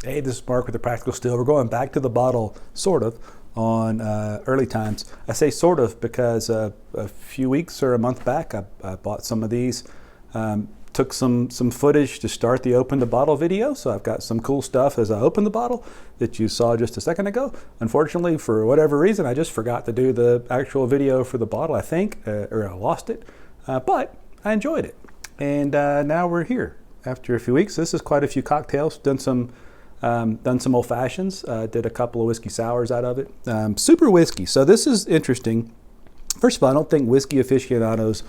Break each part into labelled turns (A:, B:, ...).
A: Hey, this is Mark with the Practical Still. We're going back to the bottle, sort of, on early times. I say sort of because a few weeks or a month back, I bought some of these. Took some footage to start the open the bottle video, so I've got some cool stuff as I open the bottle that you saw just a second ago. Unfortunately, for whatever reason, I just forgot to do the actual video for the bottle, I think, or I lost it. But I enjoyed it, and now we're here after a few weeks. This is quite a few cocktails. Done some old fashions. Did a couple of whiskey sours out of it. Super whiskey. So this is interesting. First of all, I don't think whiskey aficionados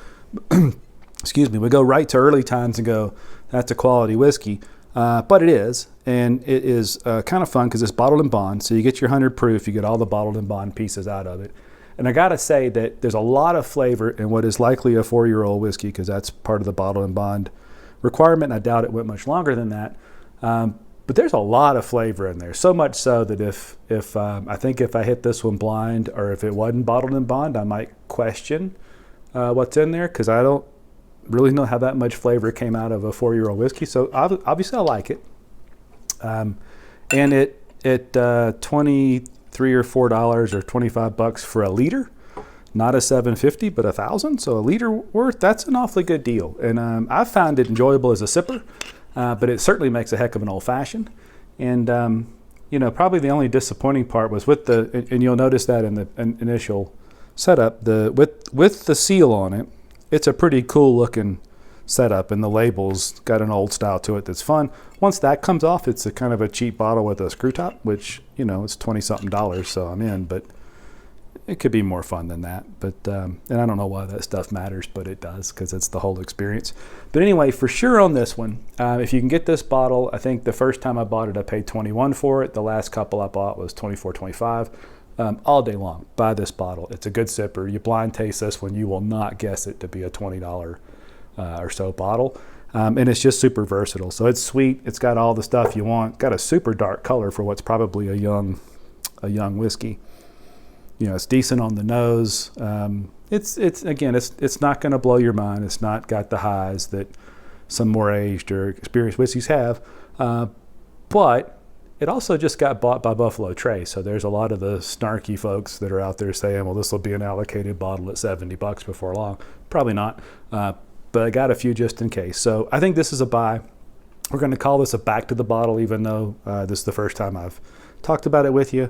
A: excuse me, we go right to early times and go, that's a quality whiskey. But it is, and it is kind of fun because it's bottled and bond. So you get your 100 proof, you get all the bottled and bond pieces out of it. And I gotta say that there's a lot of flavor in what is likely a 4-year-old whiskey, because that's part of the bottled and bond requirement. I doubt it went much longer than that. But there's a lot of flavor in there, so much so that if I think if I hit this one blind, or if it wasn't bottled and bond, I might question what's in there, because I don't really know how that much flavor came out of a 4-year-old whiskey. So obviously I like it. And it 23 or $4 or $25 for a liter, not a $7.50 but $1,000. So a liter worth, that's an awfully good deal. And I've found it enjoyable as a sipper, but it certainly makes a heck of an old fashioned. And probably the only disappointing part was with and you'll notice that in the initial setup, with the seal on it. It's a pretty cool looking setup, and the label's got an old style to it that's fun. Once that comes off, it's a kind of a cheap bottle with a screw top, which, it's $20-something, so I'm in, but it could be more fun than that. But and I don't know why that stuff matters, but it does, because it's the whole experience. But anyway, for sure on this one, if you can get this bottle, I think the first time I bought it, I paid $21 for it. The last couple I bought was $24, $25. All day long, buy this bottle. It's a good sipper. You blind taste this one, you will not guess it to be a $20 or so bottle. And it's just super versatile. So it's sweet. It's got all the stuff you want. Got a super dark color for what's probably a young whiskey. It's decent on the nose. It's not going to blow your mind. It's not got the highs that some more aged or experienced whiskeys have. But it also just got bought by Buffalo Trace, so there's a lot of the snarky folks that are out there saying, well, this will be an allocated bottle at $70 before long. Probably not, but I got a few just in case. So I think this is a buy. We're going to call this a back to the bottle, even though this is the first time I've talked about it with you,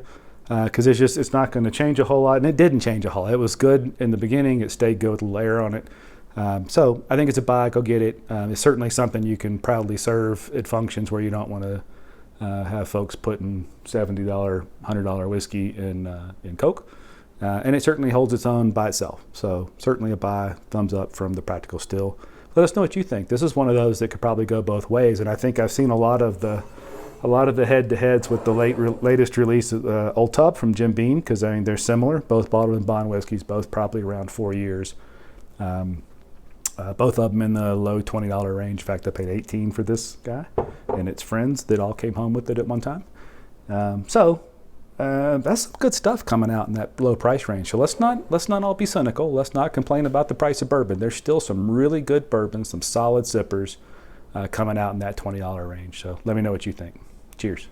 A: because it's not going to change a whole lot, and it didn't change a whole lot. It was good in the beginning. It stayed good with a layer on it. So I think it's a buy. Go get it. It's certainly something you can proudly serve at functions where you don't want to have folks putting $70, $100 whiskey in Coke. And it certainly holds its own by itself. So certainly a buy, thumbs up from the Practical Still. Let us know what you think. This is one of those that could probably go both ways. And I think I've seen a lot of the head-to-heads with the latest release of Old Tub from Jim Beam, because they're similar. Both bottled and bond whiskeys, both probably around 4 years. Both of them in the low $20 range. In fact, I paid $18 for this guy and its friends that all came home with it at one time. So that's some good stuff coming out in that low price range. So let's not all be cynical. Let's not complain about the price of bourbon. There's still some really good bourbons, some solid sippers coming out in that $20 range. So let me know what you think. Cheers.